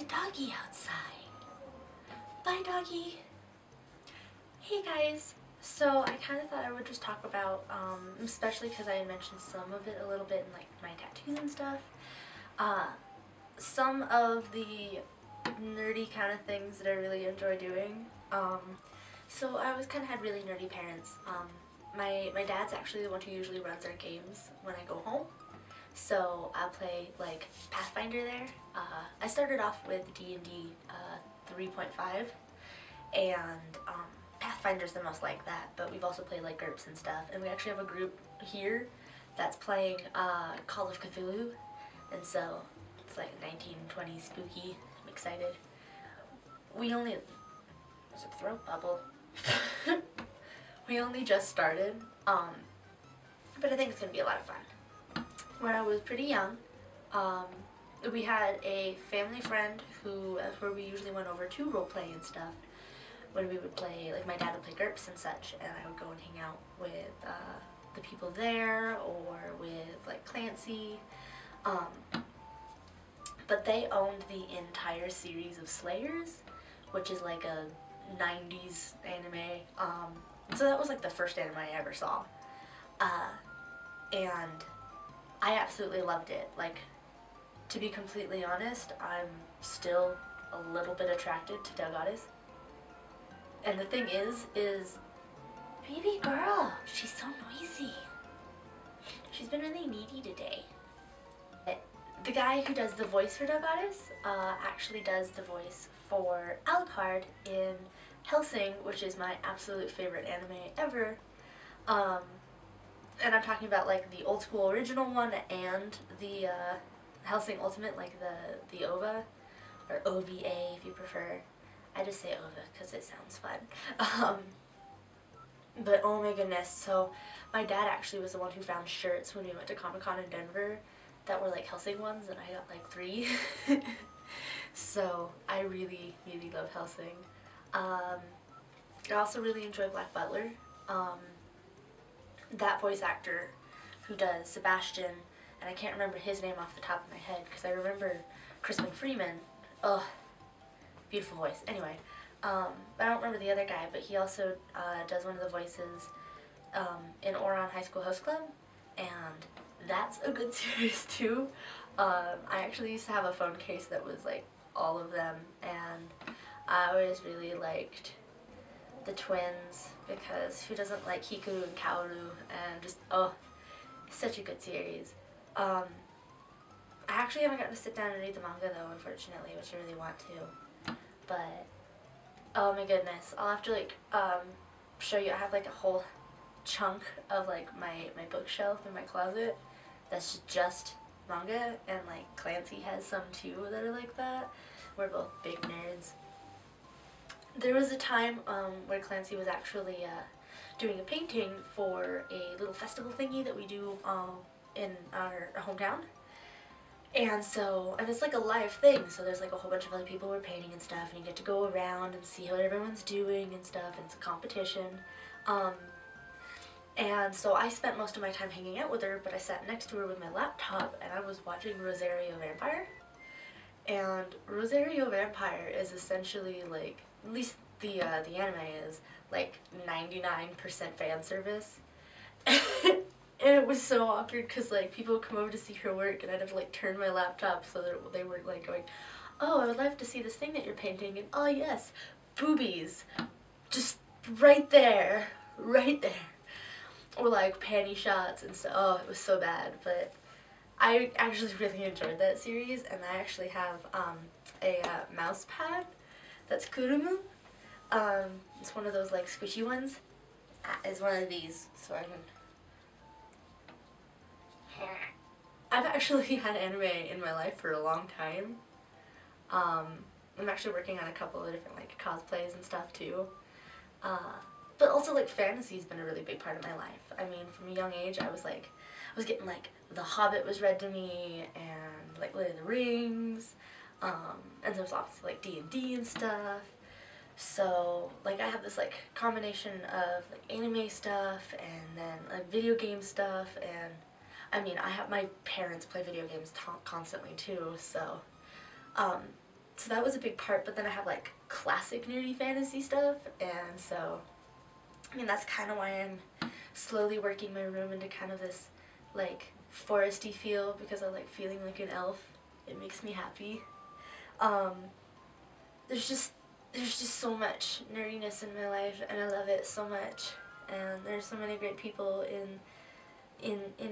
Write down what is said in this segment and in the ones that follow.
doggy outside. Bye, doggy. Hey guys. So I kind of thought I would just talk about, especially because I mentioned some of it a little bit in like my tattoos and stuff, some of the nerdy kind of things that I really enjoy doing. So I always kind of had really nerdy parents. My dad's actually the one who usually runs our games when I go home. So I play like Pathfinder there. I started off with D&D 3.5, and Pathfinder's the most like that, but we've also played like GURPS and stuff, and we actually have a group here that's playing Call of Cthulhu, and so it's like 1920 spooky. I'm excited. We only... There's a throat bubble. We only just started, but I think it's going to be a lot of fun. When I was pretty young, we had a family friend who, that's where we usually went over to roleplay and stuff. When we would play, like my dad would play GURPS and such, and I would go and hang out with the people there, or with like Clancy. But they owned the entire series of Slayers, which is like a 90s anime. So that was like the first anime I ever saw. And I absolutely loved it. Like, to be completely honest, I'm still a little bit attracted to Delgades. And the thing is, baby girl, she's so noisy. She's been really needy today. The guy who does the voice for Delgades actually does the voice for Alucard in Hellsing, which is my absolute favorite anime ever. And I'm talking about like the old school original one and the Hellsing Ultimate, like the OVA, or OVA if you prefer. I just say OVA because it sounds fun. But oh my goodness, so my dad actually was the one who found shirts when we went to Comic-Con in Denver that were like Hellsing ones, and I got like 3. So I really, really love Hellsing. I also really enjoy Black Butler. That voice actor who does Sebastian, and I can't remember his name off the top of my head because I remember Crispin Freeman. Ugh. Beautiful voice. Anyway, I don't remember the other guy, but he also does one of the voices in Oron High School Host Club, and that's a good series too. I actually used to have a phone case that was like all of them, and I always really liked the twins because who doesn't like Hikaru and Kaoru, and just, oh, such a good series. I actually haven't gotten to sit down and read the manga though, unfortunately, which I really want to. But oh my goodness, I'll have to like show you. I have like a whole chunk of like my bookshelf in my closet that's just manga, and like Clancy has some too that are like that. We're both big nerds. There was a time where Clancy was actually doing a painting for a little festival thingy that we do in our hometown. And so, and it's like a live thing, so there's like a whole bunch of other people who are painting and stuff, and you get to go around and see what everyone's doing and stuff, and it's a competition. And so I spent most of my time hanging out with her, but I sat next to her with my laptop, and I was watching Rosario Vampire. And Rosario Vampire is essentially like, at least the anime is, like 99% fan service. And it was so awkward because like people would come over to see her work, and I'd have to like turn my laptop so that they weren't like going, oh, I would love to see this thing that you're painting, and oh yes, boobies, just right there, right there. Or like panty shots and stuff. Oh, it was so bad, but I actually really enjoyed that series, and I actually have a mouse pad that's Kurumu. It's one of those like squishy ones. It's one of these, so I can... I've actually had anime in my life for a long time. I'm actually working on a couple of different like cosplays and stuff too. But also like fantasy's been a really big part of my life. I mean, from a young age I was getting like The Hobbit was read to me, and like Lord of the Rings, and there was obviously like D&D and stuff. So like I have this like combination of like anime stuff and then like video game stuff, and I mean I have my parents play video games constantly too, so so that was a big part, but then I have like classic nerdy fantasy stuff, and so I mean that's kind of why I'm slowly working my room into kind of this like foresty feel, because I like feeling like an elf. It makes me happy. There's just so much nerdiness in my life, and I love it so much, and there's so many great people in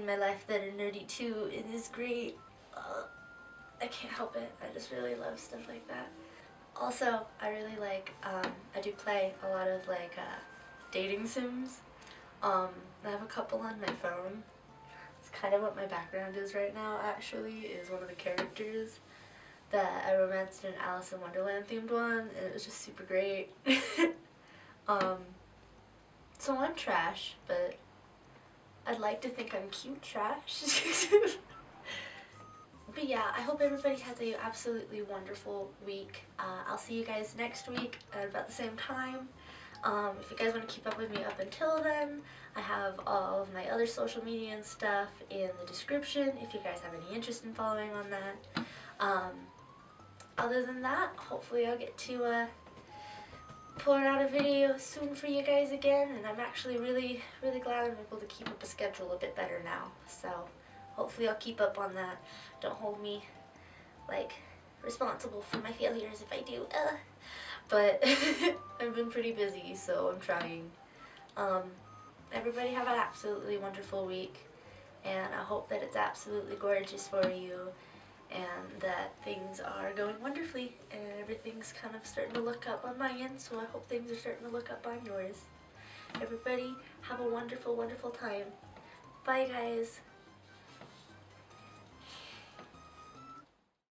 my life that are nerdy too. It is great. I can't help it. I just really love stuff like that. Also, I really like, I do play a lot of like dating sims. I have a couple on my phone. It's kind of what my background is right now, actually, is one of the characters that I romanced in an Alice in Wonderland themed one, and it was just super great. So I'm trash, but I'd like to think I'm cute trash. But yeah, I hope everybody has a absolutely wonderful week. I'll see you guys next week at about the same time. If you guys want to keep up with me up until then, I have all of my other social media and stuff in the description if you guys have any interest in following on that. Other than that, hopefully I'll get to pour out a video soon for you guys again, and I'm actually really glad I'm able to keep up a schedule a bit better now. So hopefully I'll keep up on that. Don't hold me like responsible for my failures if I do. But I've been pretty busy, so I'm trying. Everybody have an absolutely wonderful week, and I hope that it's absolutely gorgeous for you, and that things are going wonderfully, and everything's kind of starting to look up on my end, so I hope things are starting to look up on yours. Everybody have a wonderful, wonderful time. Bye, guys.